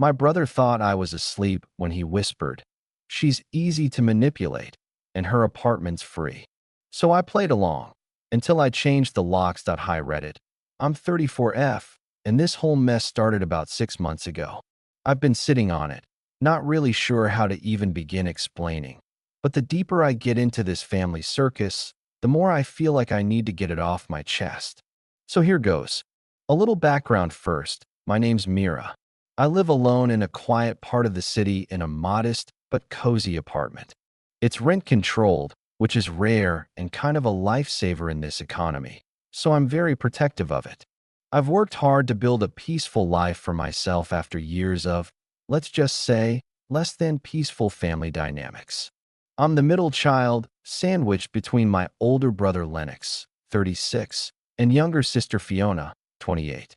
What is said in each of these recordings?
My brother thought I was asleep when he whispered, "She's easy to manipulate, and her apartment's free." So I played along until I changed the locks. Hi Reddit. I'm 34F, and this whole mess started about 6 months ago. I've been sitting on it, not really sure how to even begin explaining. But the deeper I get into this family circus, the more I feel like I need to get it off my chest. So here goes. A little background first. My name's Mira. I live alone in a quiet part of the city in a modest but cozy apartment. It's rent controlled, which is rare and kind of a lifesaver in this economy, so I'm very protective of it. I've worked hard to build a peaceful life for myself after years of, let's just say, less than peaceful family dynamics. I'm the middle child, sandwiched between my older brother Lennox, 36, and younger sister Fiona, 28.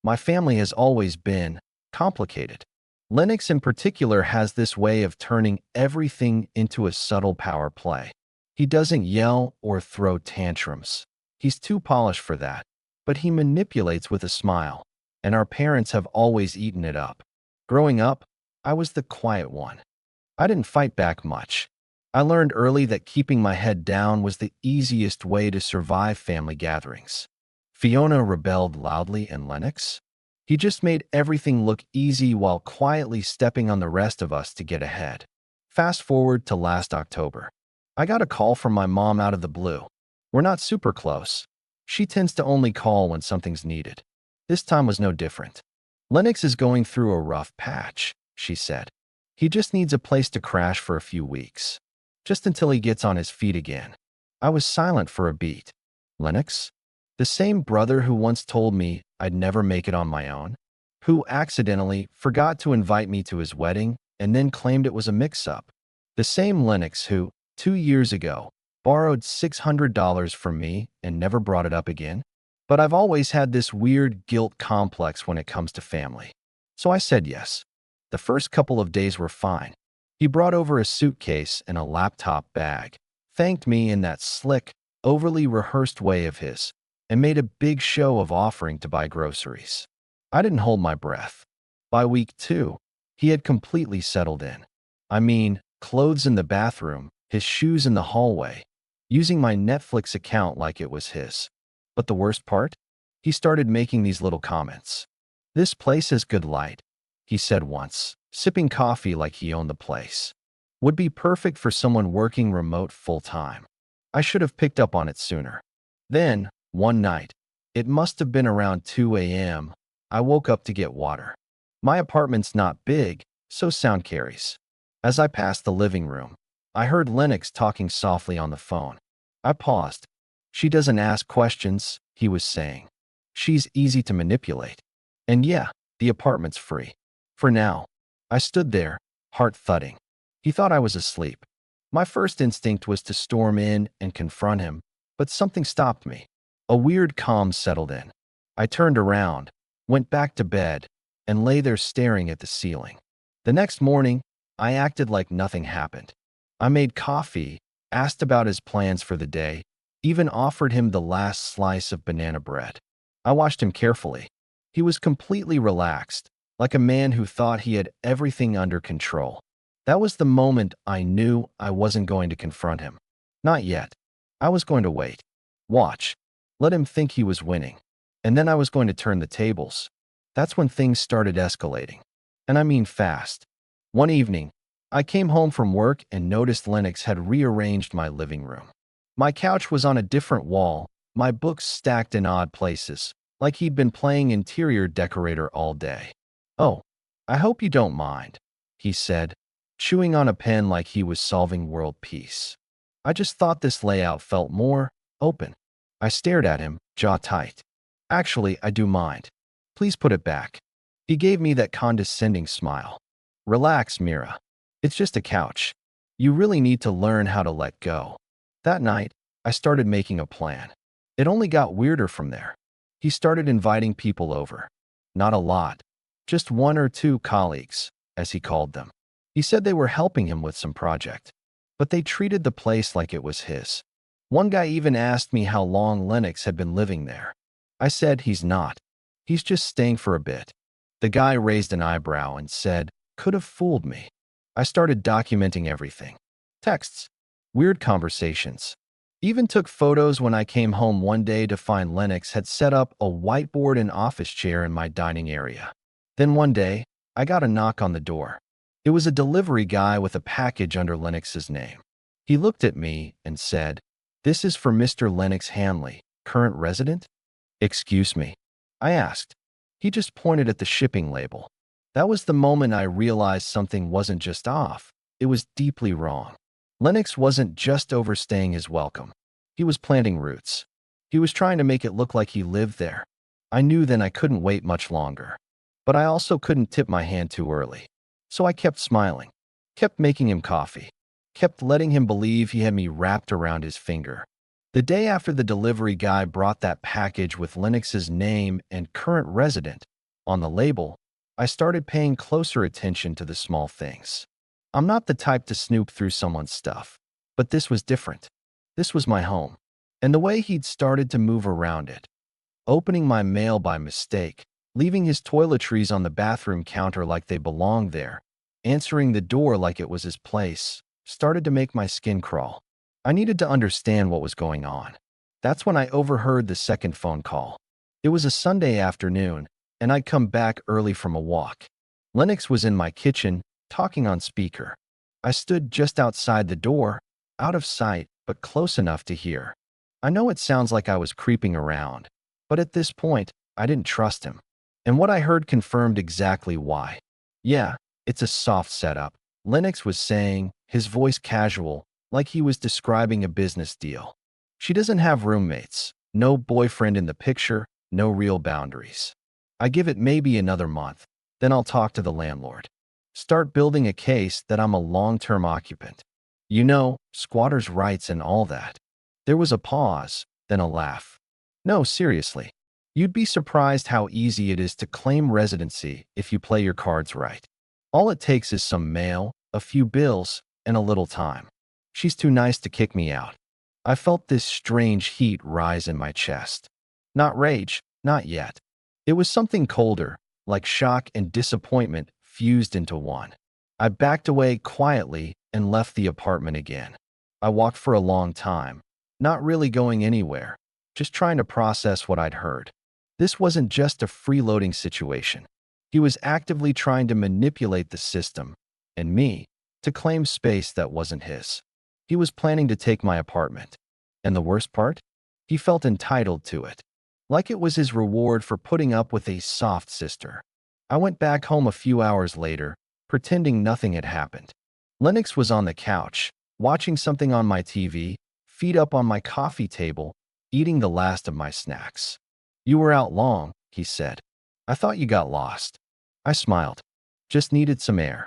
My family has always been complicated. Lennox in particular has this way of turning everything into a subtle power play. He doesn't yell or throw tantrums. He's too polished for that, but he manipulates with a smile, and our parents have always eaten it up. Growing up, I was the quiet one. I didn't fight back much. I learned early that keeping my head down was the easiest way to survive family gatherings. Fiona rebelled loudly, and Lennox? He just made everything look easy while quietly stepping on the rest of us to get ahead. Fast forward to last October. I got a call from my mom out of the blue. We're not super close. She tends to only call when something's needed. This time was no different. Lennox is going through a rough patch, she said. He just needs a place to crash for a few weeks, just until he gets on his feet again. I was silent for a beat. Lennox? The same brother who once told me I'd never make it on my own? Who accidentally forgot to invite me to his wedding and then claimed it was a mix-up? The same Lennox who, 2 years ago, borrowed $600 from me and never brought it up again? But I've always had this weird guilt complex when it comes to family. So I said yes. The first couple of days were fine. He brought over a suitcase and a laptop bag, thanked me in that slick, overly rehearsed way of his, and made a big show of offering to buy groceries. I didn't hold my breath. By week 2, he had completely settled in. I mean, clothes in the bathroom, his shoes in the hallway, using my Netflix account like it was his. But the worst part? He started making these little comments. "This place has good light," he said once, sipping coffee like he owned the place. "Would be perfect for someone working remote full-time." I should have picked up on it sooner. Then, one night, it must have been around 2 a.m., I woke up to get water. My apartment's not big, so sound carries. As I passed the living room, I heard Lennox talking softly on the phone. I paused. "She doesn't ask questions," he was saying. "She's easy to manipulate. And yeah, the apartment's free. For now." I stood there, heart thudding. He thought I was asleep. My first instinct was to storm in and confront him, but something stopped me. A weird calm settled in. I turned around, went back to bed, and lay there staring at the ceiling. The next morning, I acted like nothing happened. I made coffee, asked about his plans for the day, even offered him the last slice of banana bread. I watched him carefully. He was completely relaxed, like a man who thought he had everything under control. That was the moment I knew I wasn't going to confront him. Not yet. I was going to wait. Watch. Let him think he was winning. And then I was going to turn the tables. That's when things started escalating. And I mean fast. One evening, I came home from work and noticed Lennox had rearranged my living room. My couch was on a different wall, my books stacked in odd places, like he'd been playing interior decorator all day. "Oh, I hope you don't mind," he said, chewing on a pen like he was solving world peace. "I just thought this layout felt more open." I stared at him, jaw tight. "Actually, I do mind. Please put it back." He gave me that condescending smile. "Relax, Mira. It's just a couch. You really need to learn how to let go." That night, I started making a plan. It only got weirder from there. He started inviting people over. Not a lot. Just 1 or 2 colleagues, as he called them. He said they were helping him with some project, but they treated the place like it was his. One guy even asked me how long Lennox had been living there. I said he's not. He's just staying for a bit. The guy raised an eyebrow and said, "Could have fooled me." I started documenting everything. Texts, weird conversations. Even took photos when I came home one day to find Lennox had set up a whiteboard and office chair in my dining area. Then one day, I got a knock on the door. It was a delivery guy with a package under Lennox's name. He looked at me and said, "This is for Mr. Lennox Hanley, current resident?" "Excuse me?" I asked. He just pointed at the shipping label. That was the moment I realized something wasn't just off, it was deeply wrong. Lennox wasn't just overstaying his welcome. He was planting roots. He was trying to make it look like he lived there. I knew then I couldn't wait much longer. But I also couldn't tip my hand too early. So I kept smiling, kept making him coffee, kept letting him believe he had me wrapped around his finger. The day after the delivery guy brought that package with Lennox's name and current resident on the label, I started paying closer attention to the small things. I'm not the type to snoop through someone's stuff, but this was different. This was my home, and the way he'd started to move around it, opening my mail by mistake, leaving his toiletries on the bathroom counter like they belonged there, answering the door like it was his place, started to make my skin crawl. I needed to understand what was going on. That's when I overheard the second phone call. It was a Sunday afternoon, and I'd come back early from a walk. Lennox was in my kitchen, talking on speaker. I stood just outside the door, out of sight, but close enough to hear. I know it sounds like I was creeping around, but at this point, I didn't trust him. And what I heard confirmed exactly why. "Yeah, it's a soft setup," Lennox was saying, his voice casual, like he was describing a business deal. "She doesn't have roommates, no boyfriend in the picture, no real boundaries. I give it maybe another month, then I'll talk to the landlord. Start building a case that I'm a long-term occupant. You know, squatters' rights and all that." There was a pause, then a laugh. "No, seriously. You'd be surprised how easy it is to claim residency if you play your cards right. All it takes is some mail, a few bills, and a little time. She's too nice to kick me out." I felt this strange heat rise in my chest. Not rage, not yet. It was something colder, like shock and disappointment fused into one. I backed away quietly and left the apartment again. I walked for a long time, not really going anywhere, just trying to process what I'd heard. This wasn't just a freeloading situation. He was actively trying to manipulate the system, and me, to claim space that wasn't his. He was planning to take my apartment. And the worst part? He felt entitled to it, like it was his reward for putting up with a soft sister. I went back home a few hours later, pretending nothing had happened. Lennox was on the couch, watching something on my TV, feet up on my coffee table, eating the last of my snacks. "You were out long," he said. "I thought you got lost." I smiled. "Just needed some air."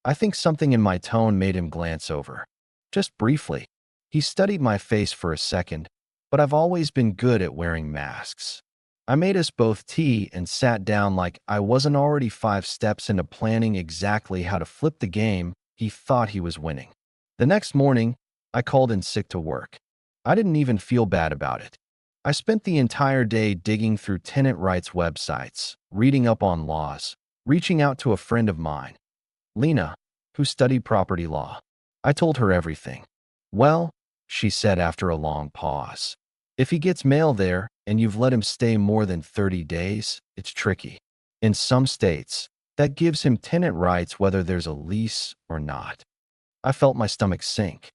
I think something in my tone made him glance over. Just briefly. He studied my face for a second, but I've always been good at wearing masks. I made us both tea and sat down like I wasn't already 5 steps into planning exactly how to flip the game he thought he was winning. The next morning, I called in sick to work. I didn't even feel bad about it. I spent the entire day digging through tenant rights websites, reading up on laws, reaching out to a friend of mine, Lena, who studied property law. I told her everything. "Well," she said after a long pause, "if he gets mail there and you've let him stay more than 30 days, it's tricky. In some states, that gives him tenant rights whether there's a lease or not." I felt my stomach sink.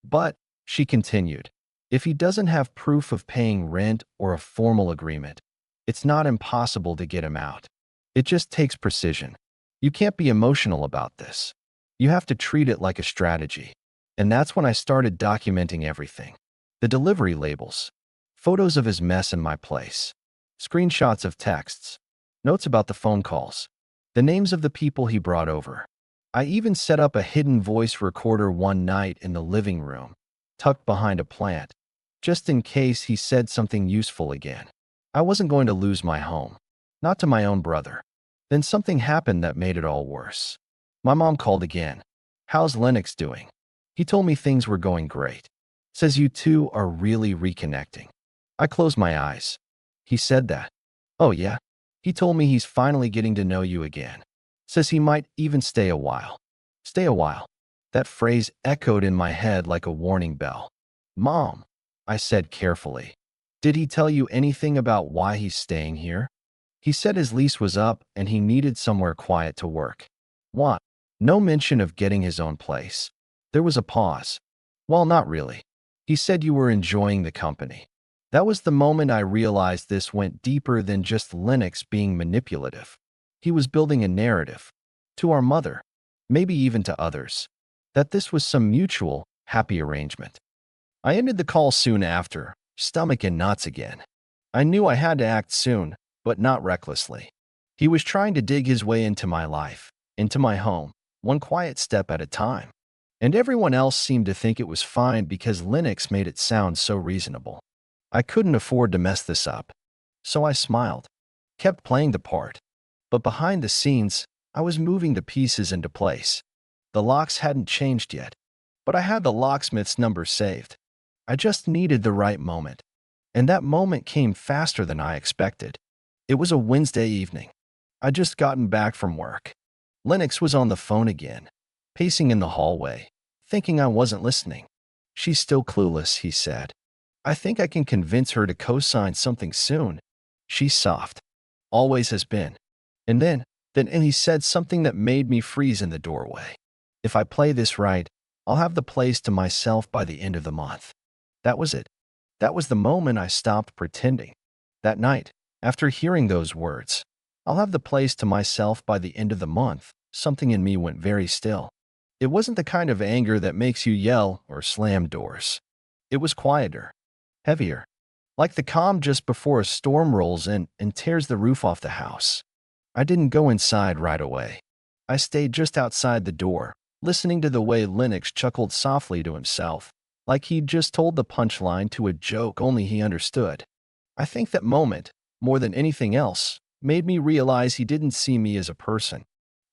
"But," she continued, "if he doesn't have proof of paying rent or a formal agreement, it's not impossible to get him out. It just takes precision. You can't be emotional about this. You have to treat it like a strategy." And that's when I started documenting everything. The delivery labels, photos of his mess in my place, screenshots of texts, notes about the phone calls, the names of the people he brought over. I even set up a hidden voice recorder one night in the living room, tucked behind a plant, just in case he said something useful again. I wasn't going to lose my home, not to my own brother. Then something happened that made it all worse. My mom called again. "How's Lennox doing?" He told me things were going great. "Says you two are really reconnecting." I closed my eyes. "He said that?" "Oh yeah. He told me he's finally getting to know you again. Says he might even stay a while. Stay a while. That phrase echoed in my head like a warning bell. Mom, I said carefully. Did he tell you anything about why he's staying here? He said his lease was up and he needed somewhere quiet to work. What? No mention of getting his own place. There was a pause. Well, not really. He said you were enjoying the company. That was the moment I realized this went deeper than just Lennox being manipulative. He was building a narrative. To our mother, maybe even to others, that this was some mutual, happy arrangement. I ended the call soon after, stomach in knots again. I knew I had to act soon, but not recklessly. He was trying to dig his way into my life, into my home, one quiet step at a time. And everyone else seemed to think it was fine because Lennox made it sound so reasonable. I couldn't afford to mess this up. So I smiled, kept playing the part. But behind the scenes, I was moving the pieces into place. The locks hadn't changed yet, but I had the locksmith's number saved. I just needed the right moment. And that moment came faster than I expected. It was a Wednesday evening. I'd just gotten back from work. Lennox was on the phone again, pacing in the hallway, thinking I wasn't listening. She's still clueless, he said. I think I can convince her to co-sign something soon. She's soft. Always has been. And then he said something that made me freeze in the doorway. If I play this right, I'll have the place to myself by the end of the month. That was it. That was the moment I stopped pretending. That night, after hearing those words, I'll have the place to myself by the end of the month, something in me went very still. It wasn't the kind of anger that makes you yell or slam doors. It was quieter, heavier, like the calm just before a storm rolls in and tears the roof off the house. I didn't go inside right away. I stayed just outside the door, listening to the way Lennox chuckled softly to himself, like he'd just told the punchline to a joke only he understood. I think that moment, more than anything else, made me realize he didn't see me as a person.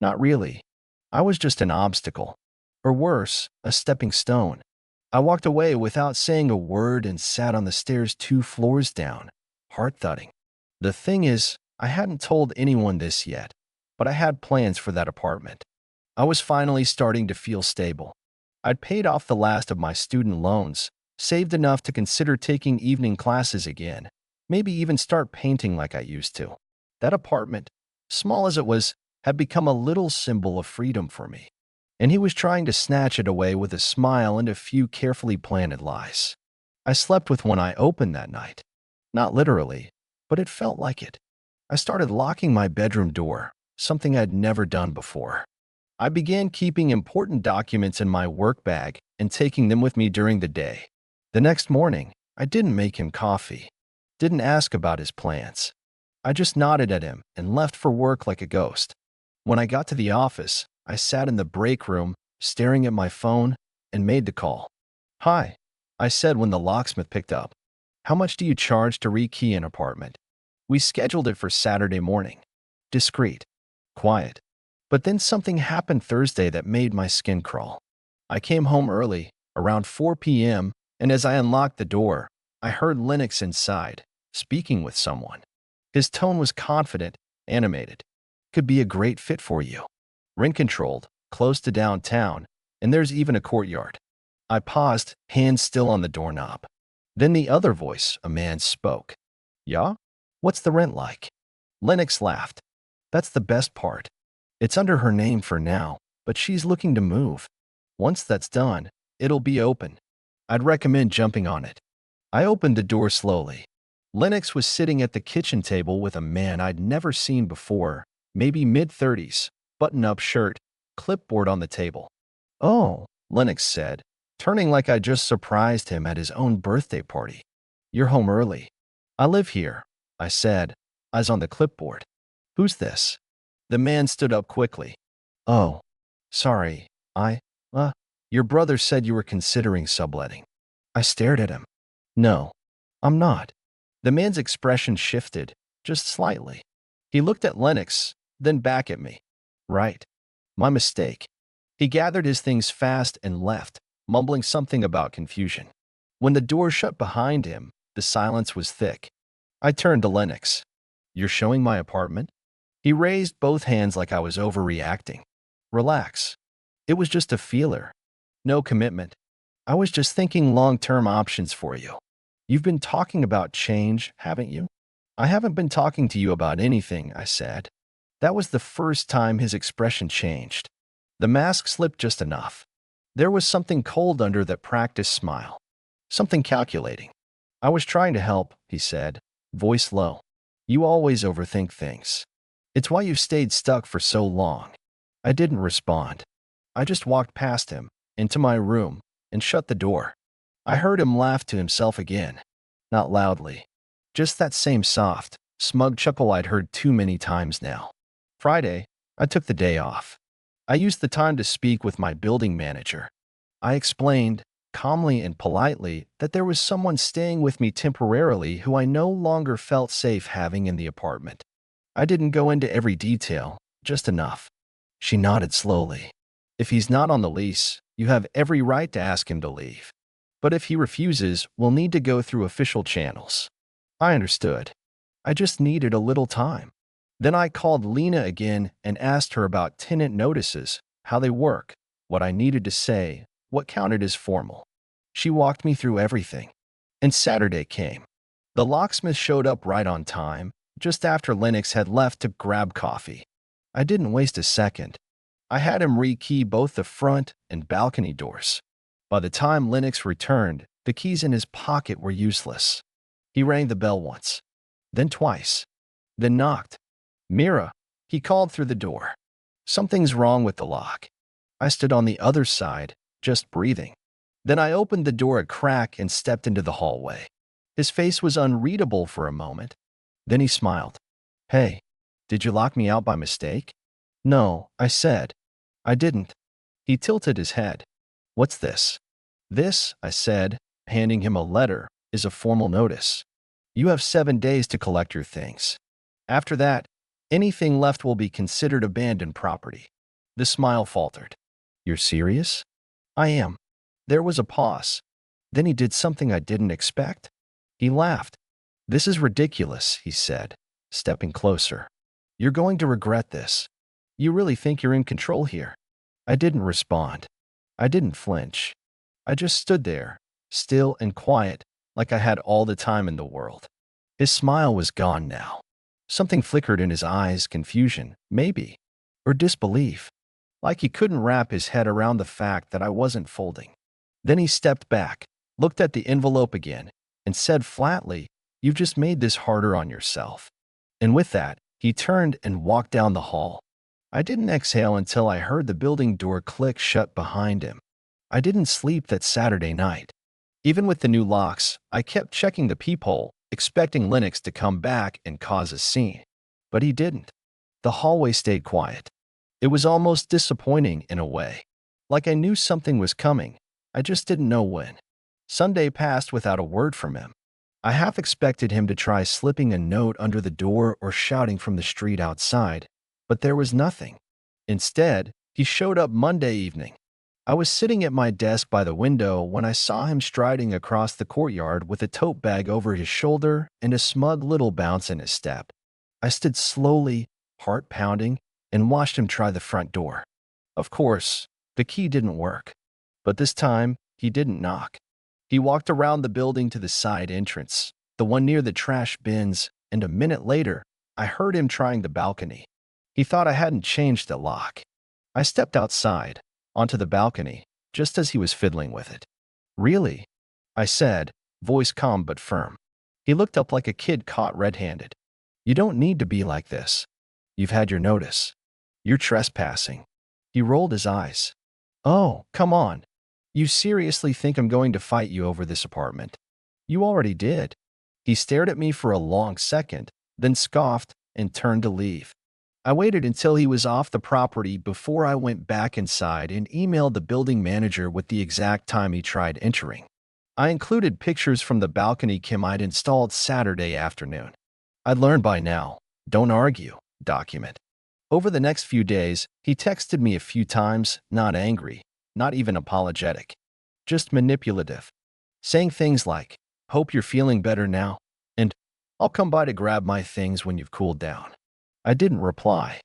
Not really. I was just an obstacle. Or worse, a stepping stone. I walked away without saying a word and sat on the stairs 2 floors down, heart thudding. The thing is, I hadn't told anyone this yet, but I had plans for that apartment. I was finally starting to feel stable. I'd paid off the last of my student loans, saved enough to consider taking evening classes again, maybe even start painting like I used to. That apartment, small as it was, had become a little symbol of freedom for me. And he was trying to snatch it away with a smile and a few carefully planted lies. I slept with one eye open that night. Not literally, but it felt like it. I started locking my bedroom door, something I'd never done before. I began keeping important documents in my work bag and taking them with me during the day. The next morning, I didn't make him coffee, didn't ask about his plans. I just nodded at him and left for work like a ghost. When I got to the office, I sat in the break room, staring at my phone, and made the call. "Hi," I said when the locksmith picked up. "How much do you charge to rekey an apartment?" We scheduled it for Saturday morning. Discreet. Quiet. But then something happened Thursday that made my skin crawl. I came home early, around 4 p.m., and as I unlocked the door, I heard Lennox inside, speaking with someone. His tone was confident, animated. "Could be a great fit for you. Rent-controlled, close to downtown, and there's even a courtyard." I paused, hands still on the doorknob. Then the other voice, a man, spoke. "Yeah? What's the rent like?" Lennox laughed. "That's the best part. It's under her name for now, but she's looking to move. Once that's done, it'll be open. I'd recommend jumping on it." I opened the door slowly. Lennox was sitting at the kitchen table with a man I'd never seen before, maybe mid-30s, button-up shirt, clipboard on the table. "Oh," Lennox said, turning like I just surprised him at his own birthday party. "You're home early." "I live here," I said, eyes on the clipboard. "Who's this?" The man stood up quickly. "Oh, sorry, your brother said you were considering subletting." I stared at him. "No, I'm not." The man's expression shifted, just slightly. He looked at Lennox, then back at me. "Right. My mistake." He gathered his things fast and left, mumbling something about confusion. When the door shut behind him, the silence was thick. I turned to Lennox. You're showing my apartment? He raised both hands like I was overreacting. Relax. It was just a feeler. No commitment. I was just thinking long-term options for you. You've been talking about change, haven't you? I haven't been talking to you about anything, I said. That was the first time his expression changed. The mask slipped just enough. There was something cold under that practiced smile. Something calculating. I was trying to help, he said, voice low. You always overthink things. It's why you've stayed stuck for so long. I didn't respond. I just walked past him, into my room, and shut the door. I heard him laugh to himself again. Not loudly. Just that same soft, smug chuckle I'd heard too many times now. Friday, I took the day off. I used the time to speak with my building manager. I explained, calmly and politely, that there was someone staying with me temporarily who I no longer felt safe having in the apartment. I didn't go into every detail, just enough. She nodded slowly. If he's not on the lease, you have every right to ask him to leave. But if he refuses, we'll need to go through official channels. I understood. I just needed a little time. Then I called Lena again and asked her about tenant notices, how they work, what I needed to say, what counted as formal. She walked me through everything. And Saturday came. The locksmith showed up right on time, just after Lennox had left to grab coffee. I didn't waste a second. I had him rekey both the front and balcony doors. By the time Lennox returned, the keys in his pocket were useless. He rang the bell once, then twice, then knocked. Mira, he called through the door. Something's wrong with the lock. I stood on the other side, just breathing. Then I opened the door a crack and stepped into the hallway. His face was unreadable for a moment. Then he smiled. Hey, did you lock me out by mistake? No, I said. I didn't. He tilted his head. What's this? This, I said, handing him a letter, is a formal notice. You have 7 days to collect your things. After that, anything left will be considered abandoned property. The smile faltered. You're serious? I am. There was a pause. Then he did something I didn't expect. He laughed. This is ridiculous, he said, stepping closer. You're going to regret this. You really think you're in control here? I didn't respond. I didn't flinch. I just stood there, still and quiet, like I had all the time in the world. His smile was gone now. Something flickered in his eyes, confusion, maybe, or disbelief, like he couldn't wrap his head around the fact that I wasn't folding. Then he stepped back, looked at the envelope again, and said flatly, You've just made this harder on yourself. And with that, he turned and walked down the hall. I didn't exhale until I heard the building door click shut behind him. I didn't sleep that Saturday night. Even with the new locks, I kept checking the peephole, expecting Lennox to come back and cause a scene. But he didn't. The hallway stayed quiet. It was almost disappointing in a way. Like I knew something was coming. I just didn't know when. Sunday passed without a word from him. I half expected him to try slipping a note under the door or shouting from the street outside, but there was nothing. Instead, he showed up Monday evening. I was sitting at my desk by the window when I saw him striding across the courtyard with a tote bag over his shoulder and a smug little bounce in his step. I stood slowly, heart pounding, and watched him try the front door. Of course, the key didn't work. But this time, he didn't knock. He walked around the building to the side entrance, the one near the trash bins, and a minute later, I heard him trying the balcony. He thought I hadn't changed the lock. I stepped outside, onto the balcony, just as he was fiddling with it. Really? I said, voice calm but firm. He looked up like a kid caught red-handed. You don't need to be like this. You've had your notice. You're trespassing. He rolled his eyes. Oh, come on. You seriously think I'm going to fight you over this apartment? You already did. He stared at me for a long second, then scoffed and turned to leave. I waited until he was off the property before I went back inside and emailed the building manager with the exact time he tried entering. I included pictures from the balcony Kim I'd installed Saturday afternoon. I'd learned by now, don't argue, document. Over the next few days, he texted me a few times, not angry, not even apologetic, just manipulative, saying things like, hope you're feeling better now, and I'll come by to grab my things when you've cooled down. I didn't reply.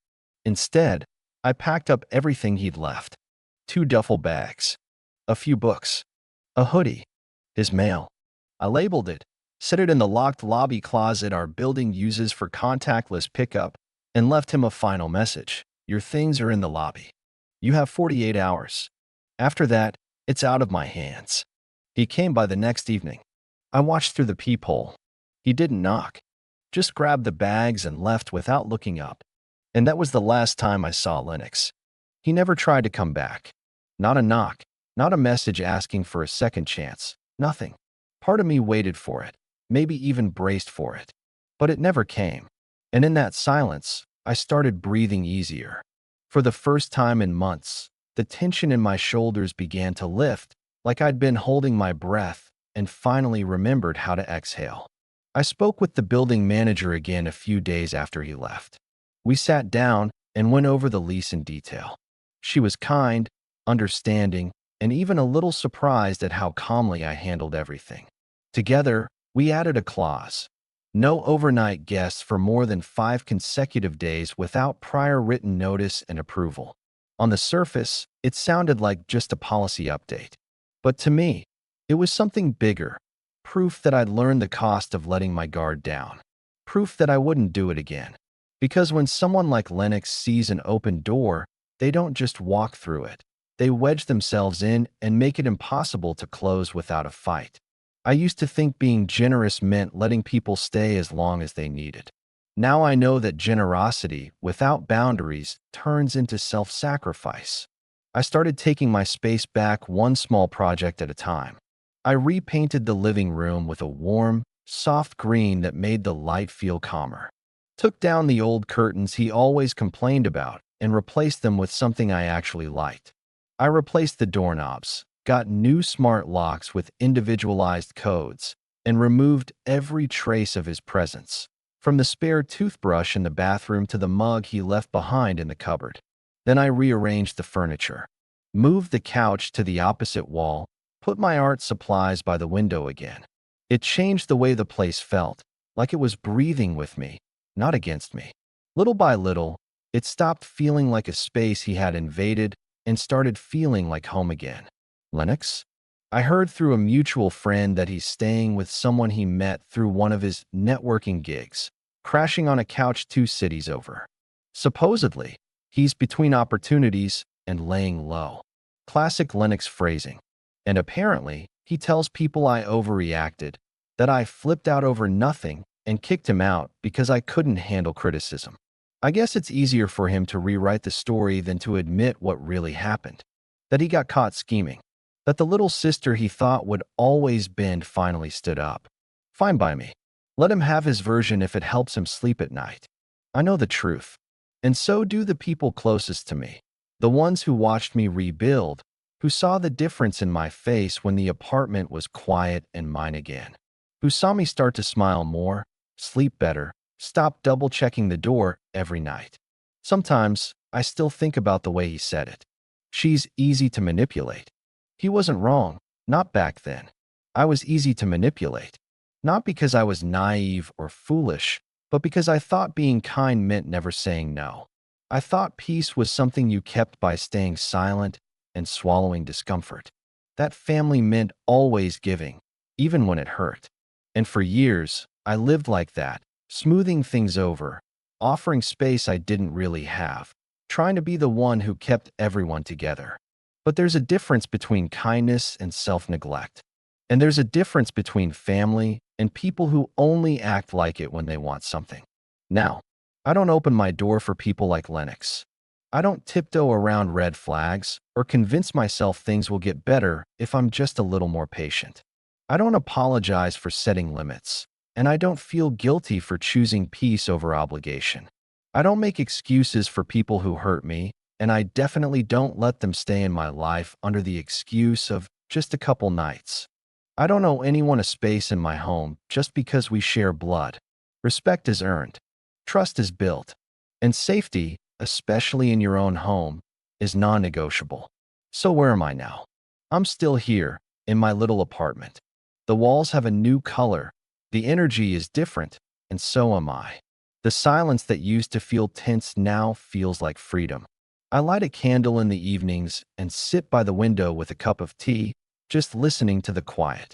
Instead, I packed up everything he'd left. 2 duffel bags, a few books, a hoodie, his mail. I labeled it, set it in the locked lobby closet our building uses for contactless pickup, and left him a final message. Your things are in the lobby. You have 48 hours. After that, it's out of my hands. He came by the next evening. I watched through the peephole. He didn't knock, just grabbed the bags and left without looking up. And that was the last time I saw Lennox. He never tried to come back. Not a knock, not a message asking for a second chance, nothing. Part of me waited for it, maybe even braced for it. But it never came. And in that silence, I started breathing easier. For the first time in months, the tension in my shoulders began to lift, like I'd been holding my breath and finally remembered how to exhale. I spoke with the building manager again a few days after he left. We sat down and went over the lease in detail. She was kind, understanding, and even a little surprised at how calmly I handled everything. Together, we added a clause: no overnight guests for more than 5 consecutive days without prior written notice and approval. On the surface, it sounded like just a policy update. But to me, it was something bigger. Proof that I'd learned the cost of letting my guard down. Proof that I wouldn't do it again. Because when someone like Lennox sees an open door, they don't just walk through it. They wedge themselves in and make it impossible to close without a fight. I used to think being generous meant letting people stay as long as they needed. Now I know that generosity, without boundaries, turns into self-sacrifice. I started taking my space back one small project at a time. I repainted the living room with a warm, soft green that made the light feel calmer. Took down the old curtains he always complained about and replaced them with something I actually liked. I replaced the doorknobs, got new smart locks with individualized codes, and removed every trace of his presence, from the spare toothbrush in the bathroom to the mug he left behind in the cupboard. Then I rearranged the furniture, moved the couch to the opposite wall, put my art supplies by the window again. It changed the way the place felt, like it was breathing with me, not against me. Little by little, it stopped feeling like a space he had invaded and started feeling like home again. Lennox? I heard through a mutual friend that he's staying with someone he met through one of his networking gigs, crashing on a couch 2 cities over. Supposedly, he's between opportunities and laying low. Classic Lennox phrasing. And apparently, he tells people I overreacted, that I flipped out over nothing and kicked him out because I couldn't handle criticism. I guess it's easier for him to rewrite the story than to admit what really happened. That he got caught scheming. That the little sister he thought would always bend finally stood up. Fine by me. Let him have his version if it helps him sleep at night. I know the truth. And so do the people closest to me. The ones who watched me rebuild, who saw the difference in my face when the apartment was quiet and mine again. Who saw me start to smile more, sleep better, stop double-checking the door every night. Sometimes, I still think about the way he said it. She's easy to manipulate. He wasn't wrong, not back then. I was easy to manipulate. Not because I was naive or foolish, but because I thought being kind meant never saying no. I thought peace was something you kept by staying silent and swallowing discomfort. That family meant always giving, even when it hurt. And for years, I lived like that, smoothing things over, offering space I didn't really have, trying to be the one who kept everyone together. But there's a difference between kindness and self-neglect. And there's a difference between family and people who only act like it when they want something. Now, I don't open my door for people like Lennox. I don't tiptoe around red flags or convince myself things will get better if I'm just a little more patient. I don't apologize for setting limits, and I don't feel guilty for choosing peace over obligation. I don't make excuses for people who hurt me, and I definitely don't let them stay in my life under the excuse of just a couple nights. I don't owe anyone a space in my home just because we share blood. Respect is earned. Trust is built. And safety, especially in your own home, is non-negotiable. So where am I now? I'm still here, in my little apartment. The walls have a new color. The energy is different, and so am I. The silence that used to feel tense now feels like freedom. I light a candle in the evenings and sit by the window with a cup of tea, just listening to the quiet.